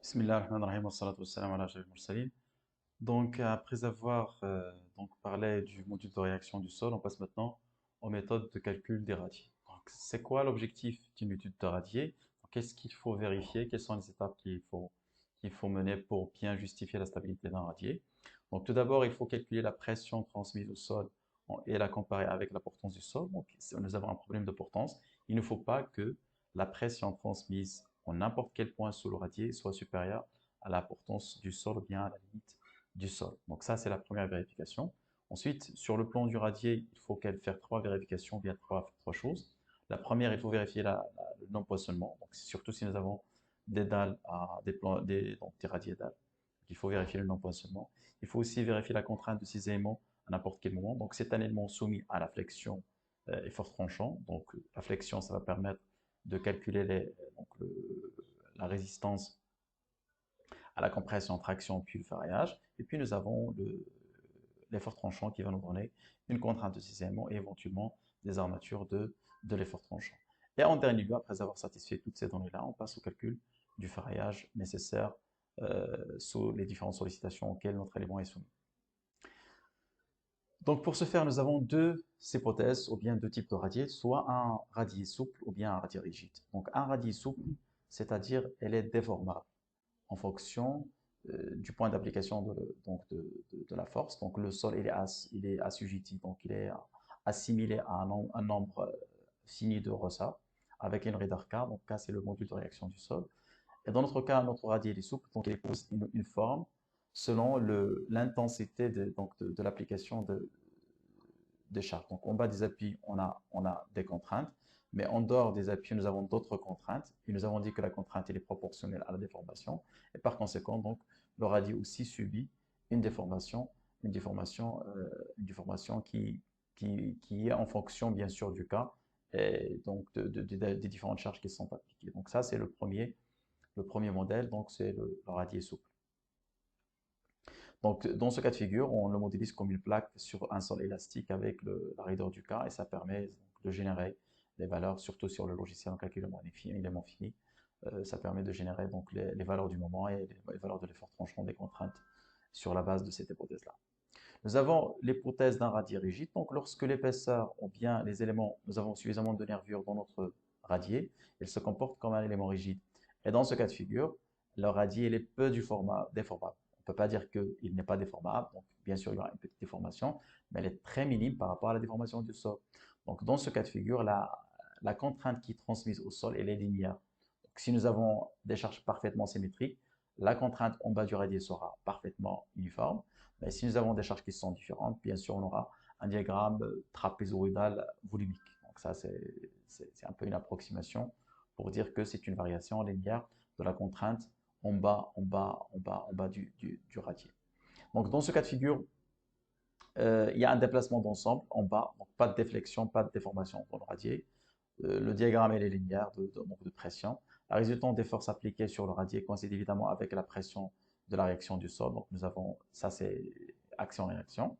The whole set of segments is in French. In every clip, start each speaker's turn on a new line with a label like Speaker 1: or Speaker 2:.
Speaker 1: Bismillah ar-Rahman ar-Rahim, wassalatu wassalamu ala ashrafil mursalin. Donc, après avoir parlé du module de réaction du sol, on passe maintenant aux méthodes de calcul des radiers. Donc, c'est quoi l'objectif d'une étude de radier? Qu'est-ce qu'il faut vérifier? Quelles sont les étapes qu'il faut mener pour bien justifier la stabilité d'un radier? Donc, tout d'abord, il faut calculer la pression transmise au sol et la comparer avec la portance du sol. Donc, si nous avons un problème de portance, il ne faut pas que la pression transmise en n'importe quel point sous le radier soit supérieure à la portance du sol ou bien à la limite du sol. Donc ça, c'est la première vérification. Ensuite, sur le plan du radier, il faut faire trois vérifications, bien trois choses. La première, il faut vérifier le non-poissonnement. Donc surtout si nous avons des dalles donc des radiers dalles. Il faut vérifier le non-poissonnement. Il faut aussi vérifier la contrainte de ces éléments à n'importe quel moment. Donc c'est un élément soumis à la flexion et force tranchant. Donc la flexion, ça va permettre de calculer la résistance à la compression, traction, puis le ferraillage. Et puis nous avons l'effort tranchant qui va nous donner une contrainte de ces éléments et éventuellement des armatures de l'effort tranchant. Et en dernier lieu, après avoir satisfait toutes ces données-là, on passe au calcul du ferraillage nécessaire sous les différentes sollicitations auxquelles notre élément est soumis. Donc pour ce faire, nous avons deux hypothèses ou bien deux types de radiers, soit un radier souple ou bien un radier rigide. Donc un radier souple, c'est-à-dire elle est déformable en fonction du point d'application de la force. Donc le sol il est assujetti, donc il est assimilé à un nombre fini de Rosat avec une radar K. Donc K c'est le module de réaction du sol. Et dans notre cas, notre radier est souple, donc il épouse une forme selon l'intensité de l'application des charges. Donc en bas des appuis, on a des contraintes, mais en dehors des appuis, nous avons d'autres contraintes. Et nous avons dit que la contrainte est proportionnelle à la déformation. Et par conséquent, donc, le radis aussi subit une déformation, une déformation qui est en fonction, bien sûr, du cas et donc des différentes charges qui sont appliquées. Donc ça, c'est le premier modèle, donc c'est le radier souple. Donc, dans ce cas de figure, on le modélise comme une plaque sur un sol élastique avec la raideur du cas et ça permet donc, de générer les valeurs, surtout sur le logiciel en calcul élément fini. Ça permet de générer donc les valeurs du moment et les valeurs de l'effort tranchant des contraintes sur la base de cette hypothèse-là. Nous avons l'hypothèse d'un radier rigide. Donc, lorsque l'épaisseur ou bien les éléments, nous avons suffisamment de nervures dans notre radier, il se comporte comme un élément rigide. Et dans ce cas de figure, le radier il est peu déformable. On ne peut pas dire qu'il n'est pas déformable. Donc, bien sûr, il y aura une petite déformation, mais elle est très minime par rapport à la déformation du sol. Donc, dans ce cas de figure, la contrainte qui est transmise au sol, elle est linéaire. Donc, si nous avons des charges parfaitement symétriques, la contrainte en bas du radier sera parfaitement uniforme. Mais si nous avons des charges qui sont différentes, bien sûr, on aura un diagramme trapézoïdal volumique. Donc ça, c'est un peu une approximation pour dire que c'est une variation linéaire de la contrainte en bas du radier. Donc dans ce cas de figure, il y a un déplacement d'ensemble en bas, donc pas de déflexion, pas de déformation dans le radier. Le diagramme est linéaire de pression. La résultante des forces appliquées sur le radier coïncide évidemment avec la pression de la réaction du sol. Donc nous avons, ça c'est action-réaction.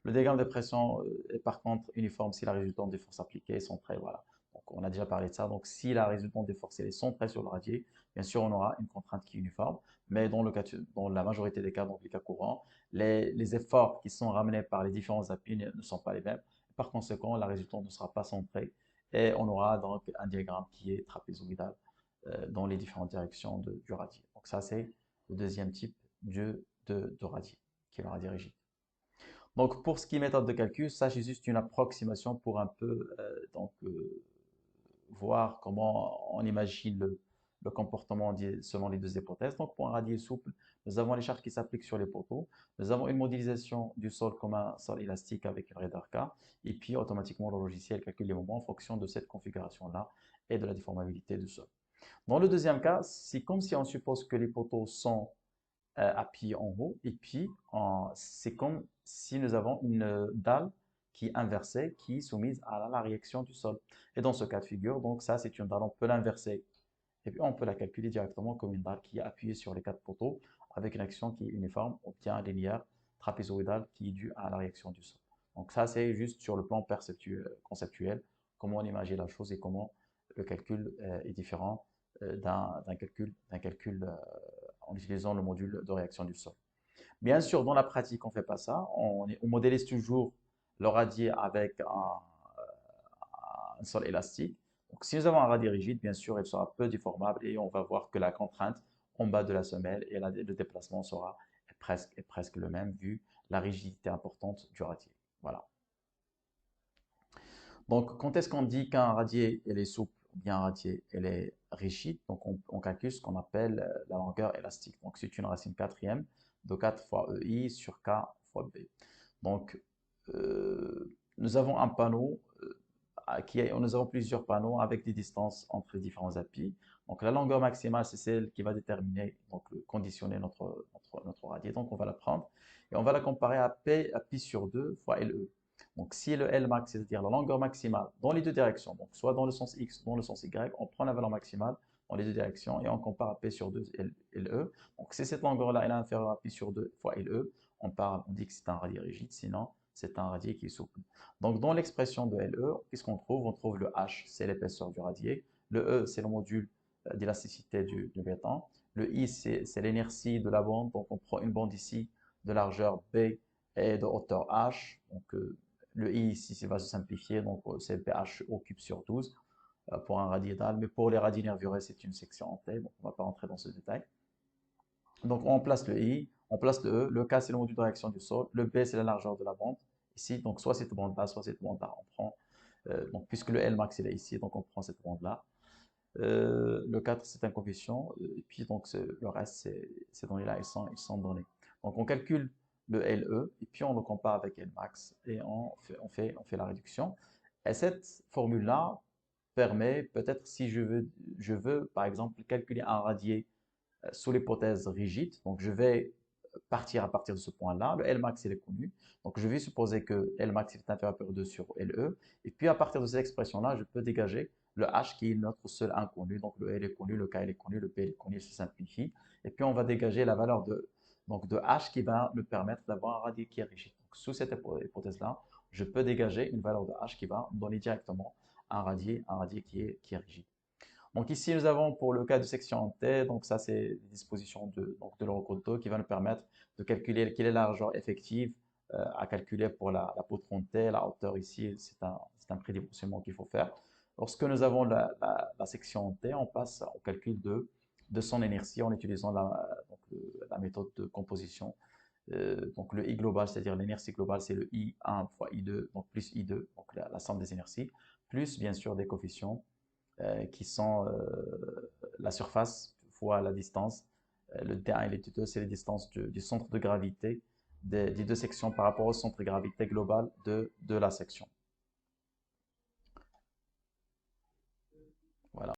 Speaker 1: Le diagramme de pression est par contre uniforme si la résultante des forces appliquées est centrée. Voilà. Donc on a déjà parlé de ça. Donc si la résultante des forces est centrée sur le radier, bien sûr on aura une contrainte qui est uniforme. Mais dans la majorité des cas, donc les cas courants, les efforts qui sont ramenés par les différents appuis ne sont pas les mêmes. Par conséquent, la résultante ne sera pas centrée et on aura donc un diagramme qui est trapézoïdal dans les différentes directions du radier. Donc ça c'est le deuxième type de radier, qui est le radier rigide. Donc, pour ce qui est méthode de calcul, ça c'est juste une approximation pour un peu voir comment on imagine le comportement selon les deux hypothèses. Donc, pour un radier souple, nous avons les charges qui s'appliquent sur les poteaux. Nous avons une modélisation du sol comme un sol élastique avec une radar K. Et puis, automatiquement, le logiciel calcule les moments en fonction de cette configuration-là et de la déformabilité du sol. Dans le deuxième cas, c'est comme si on suppose que les poteaux sont appuyé en haut. Et puis, c'est comme si nous avons une dalle qui est inversée, qui est soumise à la réaction du sol. Et dans ce cas de figure, donc ça, c'est une dalle, on peut l'inverser. Et puis, on peut la calculer directement comme une dalle qui est appuyée sur les quatre poteaux avec une action qui est uniforme, obtient un linéaire trapézoïdal qui est dû à la réaction du sol. Donc ça, c'est juste sur le plan conceptuel, comment on imagine la chose et comment le calcul est différent d'un calcul en utilisant le module de réaction du sol. Bien sûr, dans la pratique, on ne fait pas ça. On modélise toujours le radier avec un sol élastique. Donc, si nous avons un radier rigide, bien sûr, il sera peu déformable et on va voir que la contrainte en bas de la semelle et le déplacement sera presque le même vu la rigidité importante du radier. Voilà. Donc, quand est-ce qu'on dit qu'un radier il est souple ou bien un radier il est rigide? Donc, on calcule ce qu'on appelle la longueur élastique. Donc, c'est une racine quatrième de 4 fois EI sur K fois B. Donc, nous avons un panneau nous avons plusieurs panneaux avec des distances entre les différents appuis. Donc, la longueur maximale, c'est celle qui va déterminer, donc conditionner notre radier. Donc, on va la prendre et on va la comparer à pi sur 2 fois LE. Donc, si le L max, c'est-à-dire la longueur maximale dans les deux directions, donc soit dans le sens X ou dans le sens Y, on prend la valeur maximale dans les deux directions et on compare à P sur 2 LE. Donc, si cette longueur-là est inférieure à Pi sur 2 fois LE, on dit que c'est un radier rigide, sinon c'est un radier qui est souple. Donc, dans l'expression de LE, qu'est-ce qu'on trouve? On trouve le H, c'est l'épaisseur du radier. Le E, c'est le module d'élasticité du béton. Le I, c'est l'inertie de la bande. Donc, on prend une bande ici de largeur B et de hauteur H. Donc, le I ici, va se simplifier. Donc, c'est PH au cube sur 12 pour un radiétal. Mais pour les radiers nervurés, c'est une section en T. Donc, on ne va pas rentrer dans ce détail. Donc, on place le I, on place le E. Le K, c'est le module de réaction du sol. Le B, c'est la largeur de la bande ici. Donc, soit cette bande-là, soit cette bande-là. On prend, donc, puisque le L max il est ici, donc on prend cette bande-là. Le 4, c'est un coefficient. Et puis, donc, le reste, ces données-là, ils sont donnés. Donc, on calcule le LE et puis on le compare avec L max et on fait la réduction. Et cette formule-là permet, peut-être si je veux, par exemple, calculer un radier sous l'hypothèse rigide. Donc, je vais partir à partir de ce point-là. Le Lmax, il est connu. Donc, je vais supposer que Lmax est inférieur à 2 sur LE. Et puis, à partir de cette expression-là, je peux dégager le H qui est notre seul inconnu. Donc, le L est connu, le K est connu, le P est connu, il se simplifie. Et puis, on va dégager la valeur de H qui va me permettre d'avoir un radier qui est rigide. Donc, sous cette hypothèse-là, je peux dégager une valeur de H qui va me donner directement un radier qui est rigide. Donc ici, nous avons pour le cas de section T, donc ça c'est les dispositions de l'Eurocontrol qui va nous permettre de calculer quelle est la largeur effective à calculer pour la poutre en T. La hauteur ici, c'est un prédimensionnement qu'il faut faire. Lorsque nous avons la section T, on passe au calcul de son inertie en utilisant la méthode de composition. Donc le I global, c'est-à-dire l'inertie globale, c'est le I1 fois I2, donc plus I2, donc la somme des inerties, plus bien sûr des coefficients qui sont la surface fois la distance. Le T1 et le T2, c'est les distances du centre de gravité des deux sections par rapport au centre de gravité global de la section. Voilà.